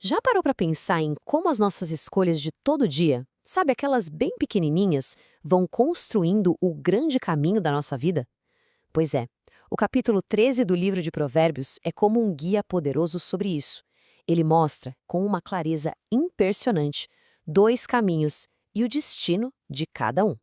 Já parou para pensar em como as nossas escolhas de todo dia, sabe aquelas bem pequenininhas, vão construindo o grande caminho da nossa vida? Pois é, o capítulo 13 do livro de Provérbios é como um guia poderoso sobre isso. Ele mostra, com uma clareza impressionante, dois caminhos e o destino de cada um.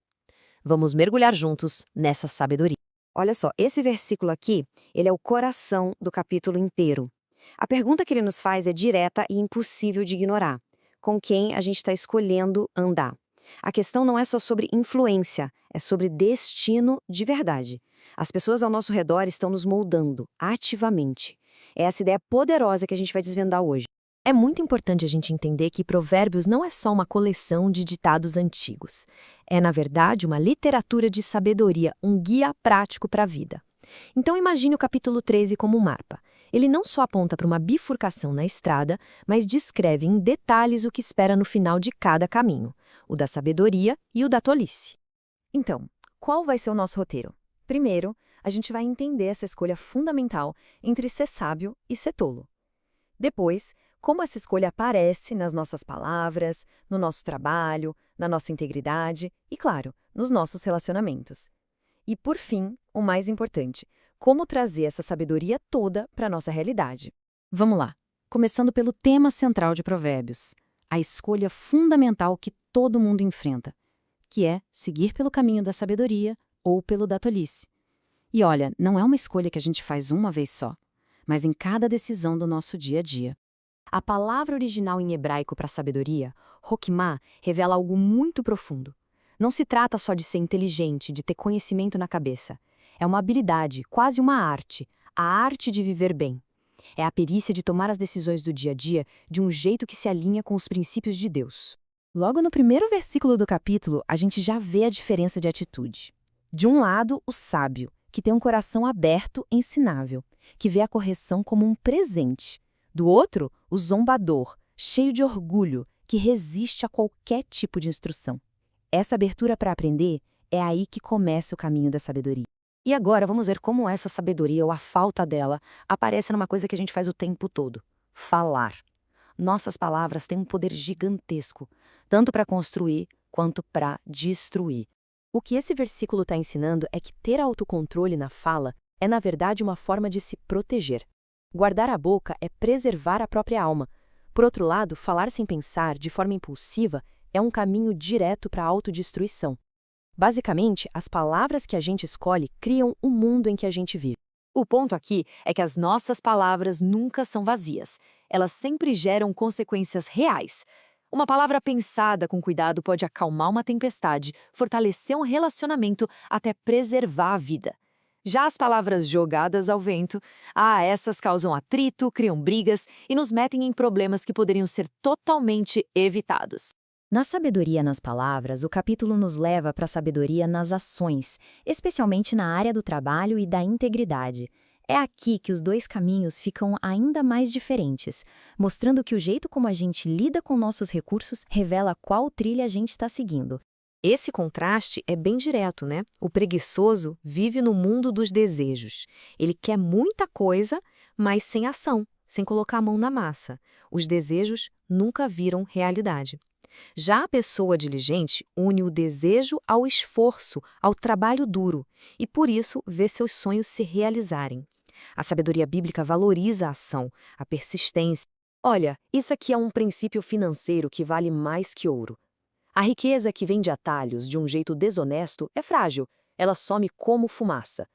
Vamos mergulhar juntos nessa sabedoria. Olha só, esse versículo aqui, ele é o coração do capítulo inteiro. A pergunta que ele nos faz é direta e impossível de ignorar. Com quem a gente está escolhendo andar? A questão não é só sobre influência, é sobre destino de verdade. As pessoas ao nosso redor estão nos moldando, ativamente. É essa ideia poderosa que a gente vai desvendar hoje. É muito importante a gente entender que Provérbios não é só uma coleção de ditados antigos. É, na verdade, uma literatura de sabedoria, um guia prático para a vida. Então imagine o capítulo 13 como um mapa. Ele não só aponta para uma bifurcação na estrada, mas descreve em detalhes o que espera no final de cada caminho, o da sabedoria e o da tolice. Então, qual vai ser o nosso roteiro? Primeiro, a gente vai entender essa escolha fundamental entre ser sábio e ser tolo. Depois, como essa escolha aparece nas nossas palavras, no nosso trabalho, na nossa integridade e, claro, nos nossos relacionamentos. E, por fim, o mais importante, como trazer essa sabedoria toda para a nossa realidade. Vamos lá, começando pelo tema central de Provérbios, a escolha fundamental que todo mundo enfrenta, que é seguir pelo caminho da sabedoria ou pelo da tolice. E olha, não é uma escolha que a gente faz uma vez só, mas em cada decisão do nosso dia a dia. A palavra original em hebraico para sabedoria, Hokmah, revela algo muito profundo. Não se trata só de ser inteligente, de ter conhecimento na cabeça. É uma habilidade, quase uma arte, a arte de viver bem. É a perícia de tomar as decisões do dia a dia de um jeito que se alinha com os princípios de Deus. Logo no primeiro versículo do capítulo, a gente já vê a diferença de atitude. De um lado, o sábio, que tem um coração aberto, ensinável, que vê a correção como um presente. Do outro, o zombador, cheio de orgulho, que resiste a qualquer tipo de instrução. Essa abertura para aprender é aí que começa o caminho da sabedoria. E agora vamos ver como essa sabedoria, ou a falta dela, aparece numa coisa que a gente faz o tempo todo: falar. Nossas palavras têm um poder gigantesco, tanto para construir quanto para destruir. O que esse versículo está ensinando é que ter autocontrole na fala é, na verdade, uma forma de se proteger. Guardar a boca é preservar a própria alma. Por outro lado, falar sem pensar, de forma impulsiva, é um caminho direto para a autodestruição. Basicamente, as palavras que a gente escolhe criam o mundo em que a gente vive. O ponto aqui é que as nossas palavras nunca são vazias. Elas sempre geram consequências reais. Uma palavra pensada com cuidado pode acalmar uma tempestade, fortalecer um relacionamento, até preservar a vida. Já as palavras jogadas ao vento, essas causam atrito, criam brigas e nos metem em problemas que poderiam ser totalmente evitados. Na sabedoria nas palavras, o capítulo nos leva para a sabedoria nas ações, especialmente na área do trabalho e da integridade. É aqui que os dois caminhos ficam ainda mais diferentes, mostrando que o jeito como a gente lida com nossos recursos revela qual trilha a gente está seguindo. Esse contraste é bem direto, né? O preguiçoso vive no mundo dos desejos. Ele quer muita coisa, mas sem ação, sem colocar a mão na massa. Os desejos nunca viram realidade. Já a pessoa diligente une o desejo ao esforço, ao trabalho duro, e por isso vê seus sonhos se realizarem. A sabedoria bíblica valoriza a ação, a persistência. Olha, isso aqui é um princípio financeiro que vale mais que ouro. A riqueza que vem de atalhos, de um jeito desonesto, é frágil, ela some como fumaça.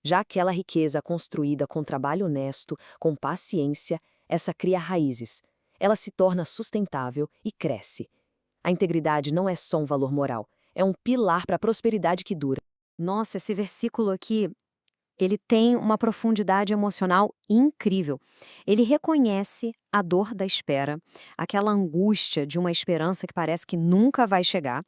Já aquela riqueza construída com trabalho honesto, com paciência, essa cria raízes. Ela se torna sustentável e cresce. A integridade não é só um valor moral, é um pilar para a prosperidade que dura. Nossa, esse versículo aqui, ele tem uma profundidade emocional incrível. Ele reconhece a dor da espera, aquela angústia de uma esperança que parece que nunca vai chegar,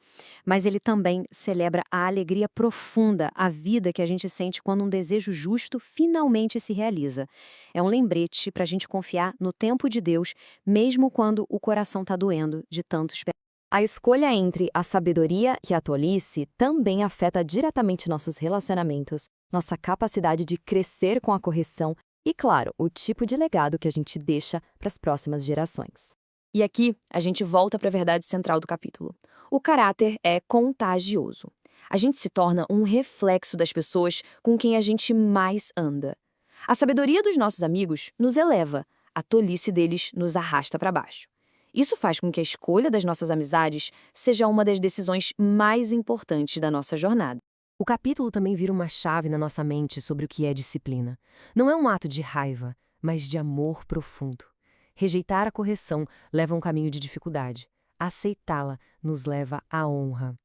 mas ele também celebra a alegria profunda, a vida que a gente sente quando um desejo justo finalmente se realiza. É um lembrete para a gente confiar no tempo de Deus, mesmo quando o coração está doendo de tanto esperar. A escolha entre a sabedoria e a tolice também afeta diretamente nossos relacionamentos, nossa capacidade de crescer com a correção e, claro, o tipo de legado que a gente deixa para as próximas gerações. E aqui a gente volta para a verdade central do capítulo. O caráter é contagioso. A gente se torna um reflexo das pessoas com quem a gente mais anda. A sabedoria dos nossos amigos nos eleva, a tolice deles nos arrasta para baixo. Isso faz com que a escolha das nossas amizades seja uma das decisões mais importantes da nossa jornada. O capítulo também vira uma chave na nossa mente sobre o que é disciplina. Não é um ato de raiva, mas de amor profundo. Rejeitar a correção leva a um caminho de dificuldade. Aceitá-la nos leva à honra.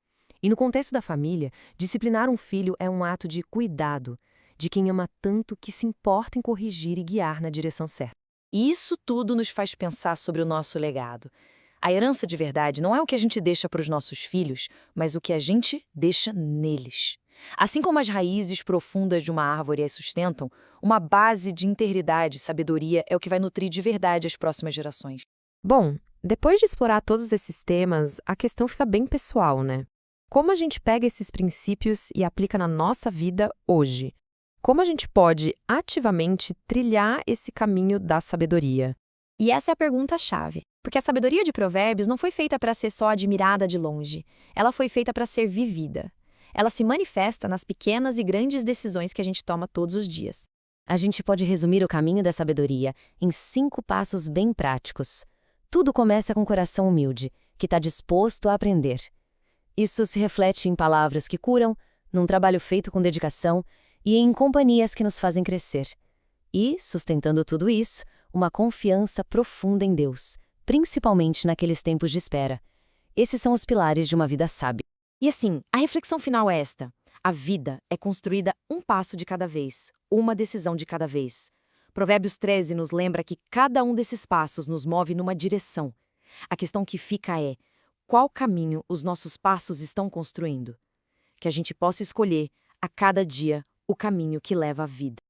E no contexto da família, disciplinar um filho é um ato de cuidado, de quem ama tanto que se importa em corrigir e guiar na direção certa. E isso tudo nos faz pensar sobre o nosso legado. A herança de verdade não é o que a gente deixa para os nossos filhos, mas o que a gente deixa neles. Assim como as raízes profundas de uma árvore as sustentam, uma base de integridade e sabedoria é o que vai nutrir de verdade as próximas gerações. Bom, depois de explorar todos esses temas, a questão fica bem pessoal, né? Como a gente pega esses princípios e aplica na nossa vida hoje? Como a gente pode ativamente trilhar esse caminho da sabedoria? E essa é a pergunta-chave, porque a sabedoria de Provérbios não foi feita para ser só admirada de longe, ela foi feita para ser vivida. Ela se manifesta nas pequenas e grandes decisões que a gente toma todos os dias. A gente pode resumir o caminho da sabedoria em 5 passos bem práticos. Tudo começa com um coração humilde, que está disposto a aprender. Isso se reflete em palavras que curam, num trabalho feito com dedicação e em companhias que nos fazem crescer. E, sustentando tudo isso, uma confiança profunda em Deus, principalmente naqueles tempos de espera. Esses são os pilares de uma vida sábia. E assim, a reflexão final é esta. A vida é construída um passo de cada vez, uma decisão de cada vez. Provérbios 13 nos lembra que cada um desses passos nos move numa direção. A questão que fica é, qual caminho os nossos passos estão construindo? Que a gente possa escolher, a cada dia, o caminho que leva à vida.